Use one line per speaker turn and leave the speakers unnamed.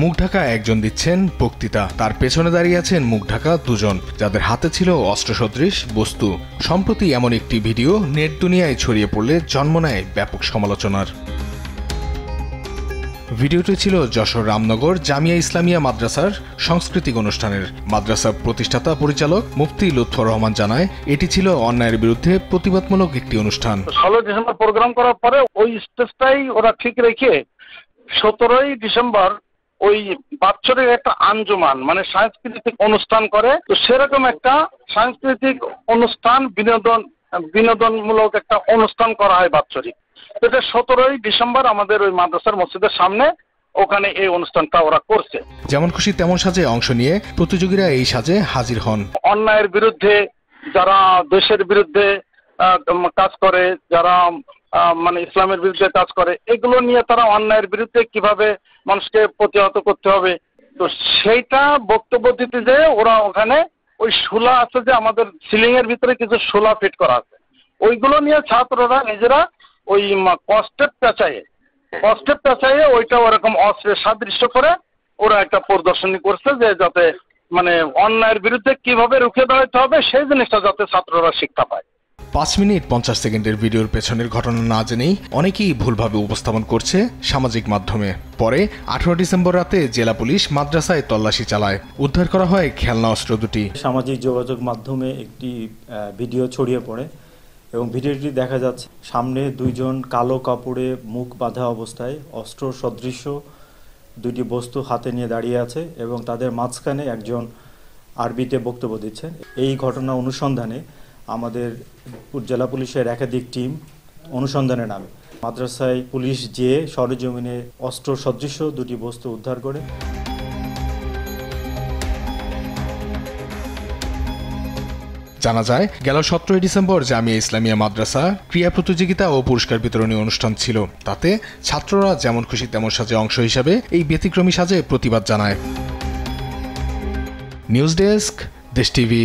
মুখ ঢাকা একজন দিচ্ছেন বক্তৃতা, তার পেছনে দাঁড়িয়ে আছেন মুখ ঢাকা দুজন, যাদের হাতে ছিল অস্ত্রসদৃশ বস্তু। সম্প্রতি এমন একটি ভিডিও নেট দুনিয়ায় ছড়িয়ে পড়লে জন্ম নেয় ব্যাপক সমালোচনার। ভিডিওটি ছিল যশোর রামনগর জামিয়া ইসলামিয়া মাদ্রাসার সাংস্কৃতিক অনুষ্ঠানের। মাদ্রাসার প্রতিষ্ঠাতা পরিচালক মুফতি লুৎফর রহমান জানায়, এটি ছিল অন্যায়ের বিরুদ্ধে প্রতিবাদমূলক একটি অনুষ্ঠান। 16
ডিসেম্বর প্রোগ্রাম করার পরে ওই স্টেজটাই ওরা ঠিক রেখে 17 ডিসেম্বর ওই বাৎসরিক একটা আঞ্জুমান মানে সাংস্কৃতিক অনুষ্ঠান করে। তো সেরকম একটা সাংস্কৃতিক অনুষ্ঠান বিনোদনমূলক একটা অনুষ্ঠান করা হয় বাৎসরিক। এটা 17 ডিসেম্বর আমাদের ওই মাদ্রাসার মসজিদের সামনে ওখানে এই অনুষ্ঠানটা ওরা করছে।
যেমন খুশি তেমন সাজে অংশ নিয়ে প্রতিযোগীরা এই সাজে হাজির হন।
অন্যায়ের বিরুদ্ধে, যারা দেশের বিরুদ্ধে কাজ করে, যারা মানে ইসলামের বিরুদ্ধে কাজ করে, এগুলো নিয়ে তারা অন্যায়ের বিরুদ্ধে কিভাবে মানুষকে প্রতিহত করতে হবে, তো সেইটা বক্তব্য দিতে যে ওরা ওখানে ওই শোলা আছে যে আমাদের সিলিং এর ভিতরে কিছু শোলা ফিট করা আছে, ওইগুলো নিয়ে ছাত্ররা নিজেরা ওই কষ্টের পেঁচাইয়ে ওইটা ওরকম অস্ত্রের সাদৃশ্য করে ওরা একটা প্রদর্শনী করছে, যে যাতে মানে অন্যায়ের বিরুদ্ধে কিভাবে রুখে দাঁড়াতে হবে সেই জিনিসটা যাতে ছাত্ররা শিক্ষা পায়।
5 মিনিট 50 সেকেন্ডের ভিডিওর পেছনের ঘটনা না জেনেই অনেকেই ভুলভাবে উপস্থাপন করছে সামাজিক মাধ্যমে। পরে 18 ডিসেম্বর রাতে জেলা পুলিশ মাদ্রাসায় তল্লাশি চালায়, উদ্ধার করা হয় খেলনা অস্ত্র দুটি।
সামাজিক যোগাযোগ মাধ্যমে একটি ভিডিও ছড়িয়ে পড়ে এবং ভিডিওটি দেখা যাচ্ছে সামনে দুইজন কালো কাপড়ে মুখ বাঁধা অবস্থায় অস্ত্র সদৃশ্য দুটি বস্তু হাতে নিয়ে দাঁড়িয়ে আছে এবং তাদের মাঝখানে একজন আরবিতে বক্তব্য দিচ্ছেন। এই ঘটনা অনুসন্ধানে আমাদের জেলা পুলিশের একাধিক টিম অনুসন্ধানে নামে। মাদ্রাসায় পুলিশ যেয়ে সরেজমিনে অস্ত্র সদৃশ্য দুটি বস্তু উদ্ধার করে।
জানা যায়, গেল 17 ডিসেম্বর জামিয়া ইসলামিয়া মাদ্রাসা ক্রীড়া প্রতিযোগিতা ও পুরস্কার বিতরণী অনুষ্ঠান ছিল। তাতে ছাত্ররা যেমন খুশি তেমন সাজে অংশ হিসাবে এই ব্যতিক্রমী সাজে প্রতিবাদ জানায়। নিউজ ডেস্ক, দেশ টিভি।